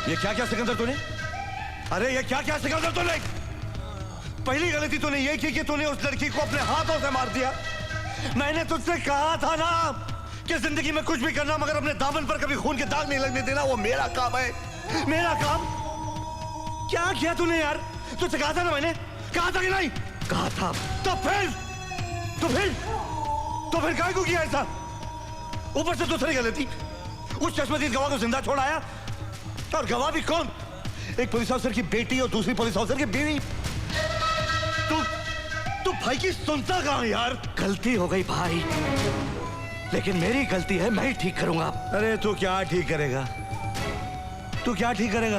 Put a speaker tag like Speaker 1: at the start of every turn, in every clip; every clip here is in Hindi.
Speaker 1: ये क्या क्या सिकंदर तूने? अरे ये क्या क्या सिकंदर तूने? पहली गलती तूने ये की कि तूने उस लड़की को अपने हाथों से मार दिया। मैंने तुझसे कहा था ना कि जिंदगी में कुछ भी करना मगर अपने दामन पर कभी खून के दाग नहीं लगने देना, वो मेरा काम है, मेरा काम। क्या किया तूने यार? तुझसे कहा था ना, मैंने कहा था कि नहीं? कहा था। तो फिर क्या को किया ऐसा? ऊपर से दूसरी गलती, उस चश्मदीद गवाह को जिंदा छोड़ आया। और गवाह भी कौन? एक पुलिस ऑफिसर की बेटी और दूसरी पुलिस ऑफिसर की बीवी। तू भाई की सुनता कहां यार? गलती हो गई भाई, लेकिन मेरी गलती है, मैं ही ठीक करूंगा। अरे तू क्या ठीक करेगा? तू क्या ठीक करेगा?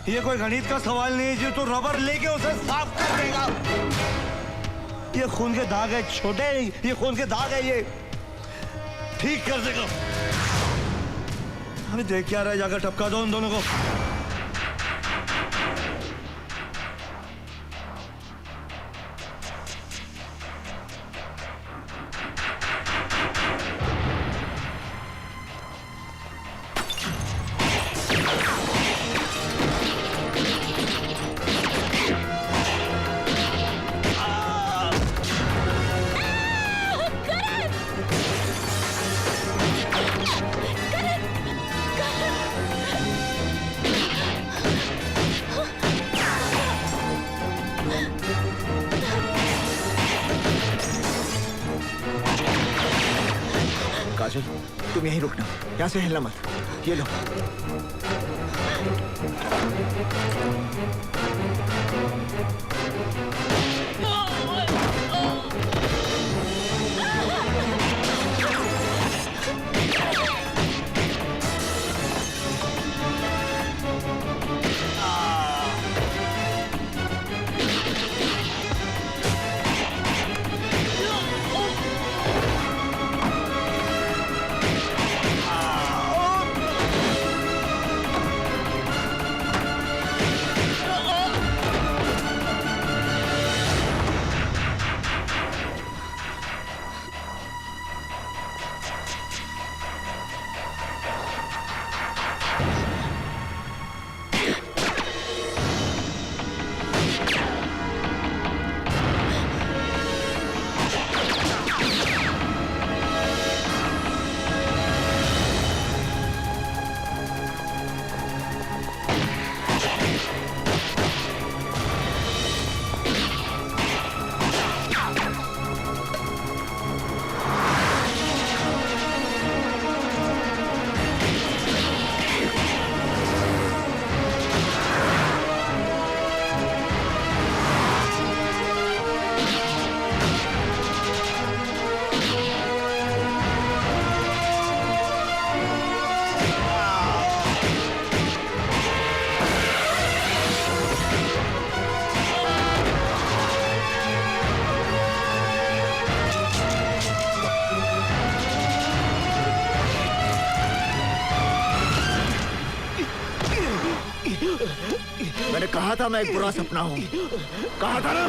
Speaker 1: ये कोई गणित का सवाल नहीं है जो तू रबर लेके उसे साफ कर देगा। ये खून के दाग है छोटे, ये खून के दाग है, ये ठीक कर देगा। अभी देख क्या रहा है, जाकर टपका दो उन दोनों को।
Speaker 2: काजल, तुम यहीं रुकना, यहाँ से हिलना मत। ये लो। मैंने कहा था मैं एक बुरा सपना हूं, कहा था ना।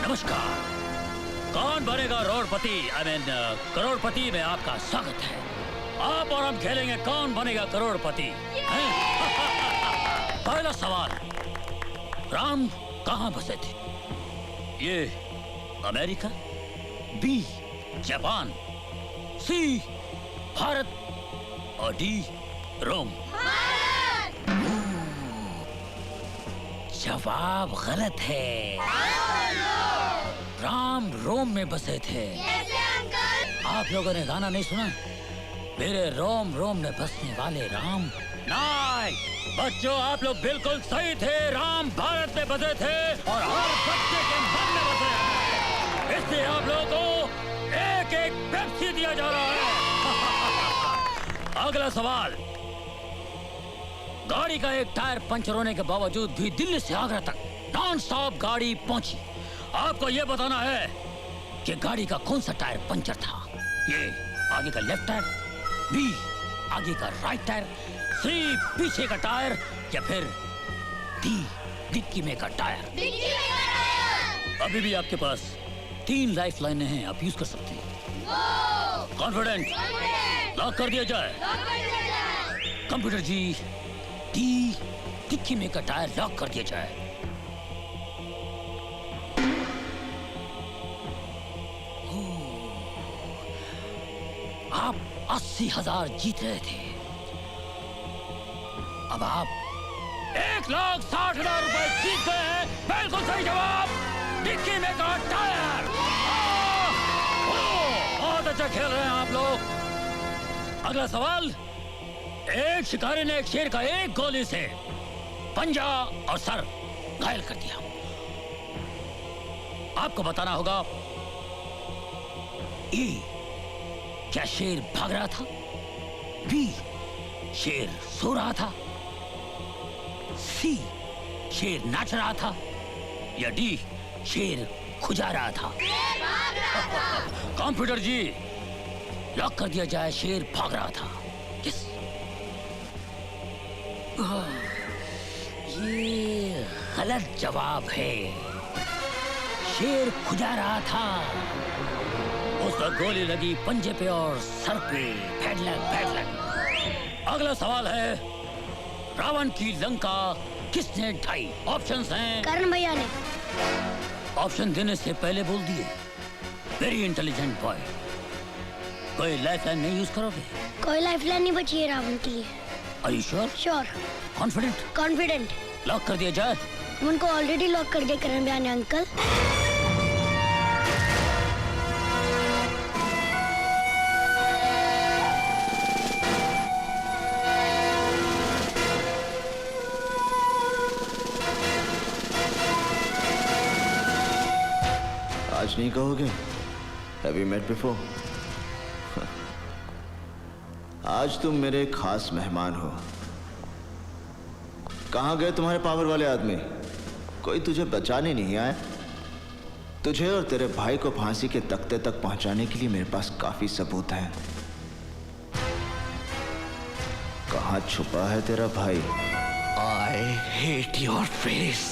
Speaker 3: नमस्कार। कौन बनेगा रोडपति, करोड़पति में आपका स्वागत है। आप और हम खेलेंगे कौन बनेगा करोड़पति। पहला सवाल, राम कहाँ बसे थे? ये अमेरिका, बी जापान, सी भारत और डी रोम। जवाब गलत है। राम रोम में बसे थे। आप लोगों ने गाना नहीं सुना? मेरे रोम रोम में बसने वाले राम। नहीं बच्चों, आप लोग बिल्कुल सही थे। राम भारत में बसे थे और हर बच्चे के मन में बसे हैं। इसलिए आप लोगों को एक एक पेप्सी दिया जा रहा है। अगला सवाल, गाड़ी का एक टायर पंचर होने के बावजूद भी दिल्ली से आगरा तक नॉन स्टॉप गाड़ी पहुंची। आपको यह बताना है कि गाड़ी का कौन सा टायर पंचर था। ए आगे का लेफ्ट टायर, बी आगे का राइट टायर, सी पीछे का टायर, या फिर डी डिक्की में का टायर। अभी भी आपके पास 3 लाइफ लाइनें हैं, आप यूज कर सकते हैं। कॉन्फिडेंट? लॉक कर दिया जाए। कंप्यूटर जी, डी डिक्की में का टायर लॉक कर दिया जाए। आप 80,000 जीत रहे थे, अब आप 1,60,000 रुपए जीत गए हैं। बिल्कुल सही जवाब, डिक्की में का टायर। बहुत अच्छा खेल रहे हैं आप लोग। अगला सवाल, एक शिकारी ने एक शेर का एक गोली से पंजा और सर घायल कर दिया। आपको बताना होगा, ई क्या शेर भाग रहा था, बी शेर सो रहा था, सी शेर नाच रहा था, या डी शेर खुजा रहा था। कंप्यूटर जी, लॉक कर दिया जाए। शेर भाग रहा था। यस, ये गलत जवाब है। शेर खुजा रहा था। उसका गोली लगी पंजे पे और सर पे। Bad luck. अगला सवाल है, रावण की लंका किसने ढाई? ऑप्शंस हैं।
Speaker 4: करण भैया ने।
Speaker 3: ऑप्शन देने से पहले बोल दिए। Very intelligent boy. कोई लाइफ लाइन नहीं यूज करोगे?
Speaker 4: कोई लाइफ लाइन नहीं बची है रावण के लिए।
Speaker 3: Are you sure?
Speaker 4: Sure.
Speaker 3: Confident?
Speaker 4: Confident.
Speaker 3: Lock कर दिया जाए।
Speaker 4: उनको ऑलरेडी लॉक कर दिया करण भैया ने अंकल।
Speaker 2: आज नहीं कहोगे? Have you met before? आज तुम मेरे खास मेहमान हो। कहाँ गए तुम्हारे पावर वाले आदमी? कोई तुझे बचाने नहीं आया? तुझे और तेरे भाई को फांसी के तख्ते तक पहुंचाने के लिए मेरे पास काफी सबूत हैं। कहाँ छुपा है तेरा भाई?
Speaker 1: I hate your face.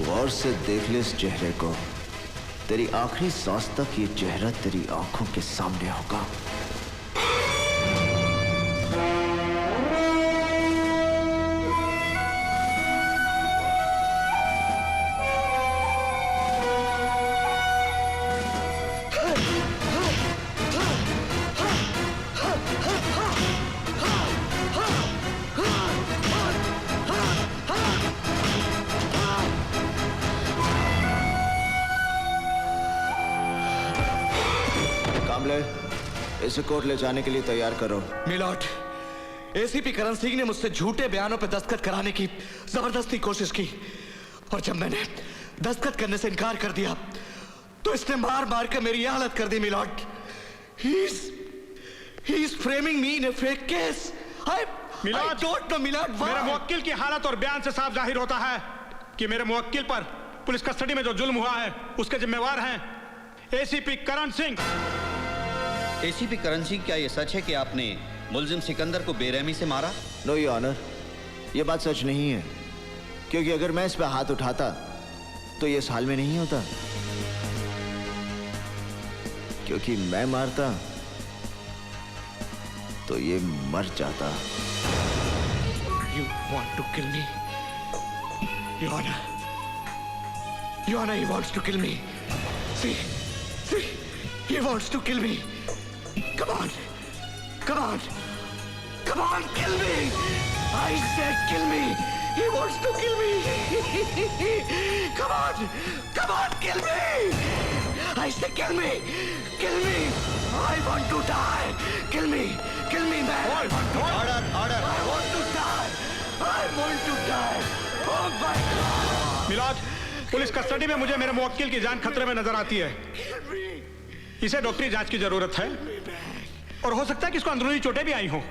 Speaker 2: गौर से देख ले इस चेहरे को। तेरी आखिरी सांस तक ये चेहरा तेरी आंखों के सामने होगा। इसे कोर्ट ले जाने के लिए तैयार करो।
Speaker 1: मिलॉर्ड, एसीपी करण सिंह ने मुझसे झूठे बयानों पर दस्तखत कराने की जबरदस्ती कोशिश की, और जब मैंने दस्तखत करने से इनकार कर दिया तो इसने मार मार कर मेरी हालत कर दी। Milord, he is framing me in a fake case. I don't know, milord.
Speaker 5: मेरे मुवक्किल की हालत और बयान से साफ जाहिर होता है कि मेरे मुवक्किल पर पुलिस कस्टडी में जो जुल्म हुआ है उसके जिम्मेवार हैं एसीपी करण सिंह।
Speaker 6: एसीपी करण सिंह, क्या ये सच है कि आपने मुलजिम सिकंदर को बेरहमी से मारा?
Speaker 2: नो योर ऑनर, ये बात सच नहीं है, क्योंकि अगर मैं इस पे हाथ उठाता तो ये इस हाल में नहीं होता। क्योंकि मैं मारता तो ये मर जाता।
Speaker 1: You want to kill me? Your Honor. Your Honor, he wants to kill me. See, he wants to kill me. Come on, kill me! I said kill me! He wants to kill me! Come on, kill me! I said kill me! I want to die! Kill me, man!
Speaker 6: Order, order!
Speaker 1: I want to die! Oh my God!
Speaker 5: Milad, police custody में मुझे मेरे मुवक्किल की जान खतरे में नजर आती है। इसे डॉक्टरी जांच की जरूरत है और हो सकता है कि इसको अंदरूनी चोटें भी आई हों।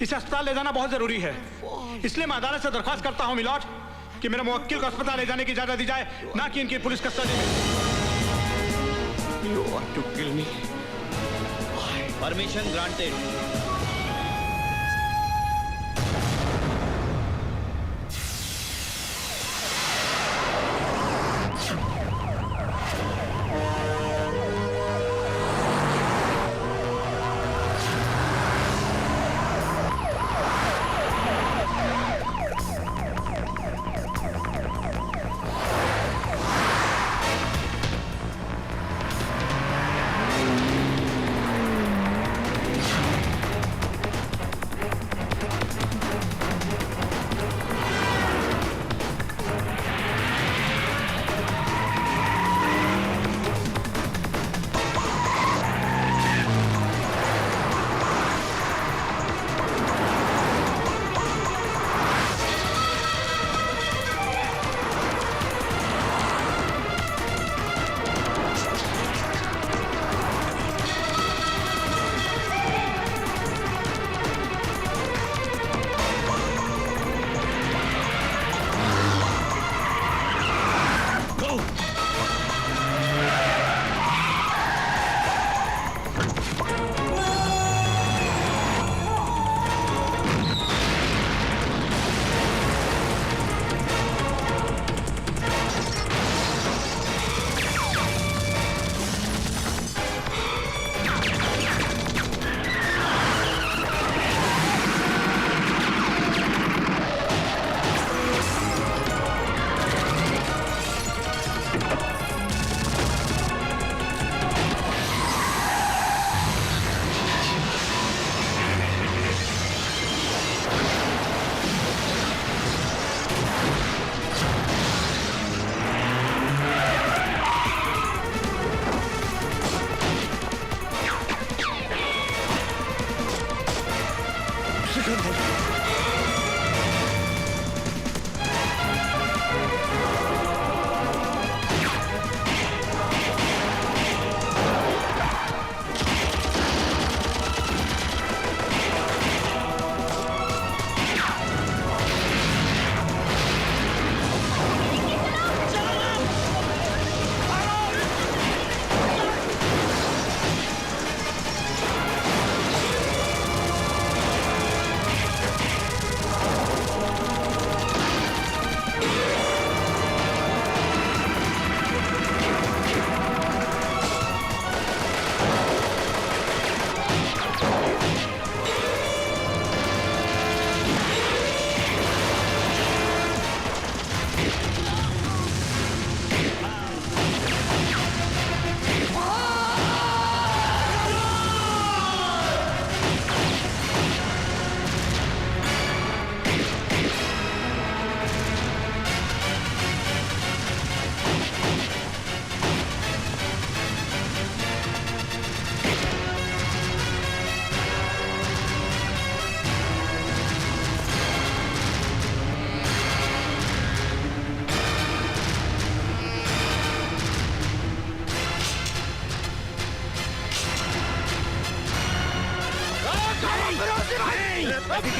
Speaker 5: इसे अस्पताल ले जाना बहुत जरूरी है, इसलिए मैं अदालत से दरख्वास्त करता हूं मिलॉर्ड कि मेरे मुवक्किल को अस्पताल ले जाने की इजाजत दी जाए, ना कि इनकी पुलिस कस्टडी में।
Speaker 7: You want to kill me?
Speaker 6: Permission granted.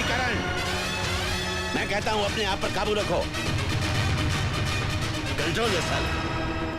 Speaker 7: Karan, मैं कहता हूं अपने आप पर काबू रखो। Control yourself.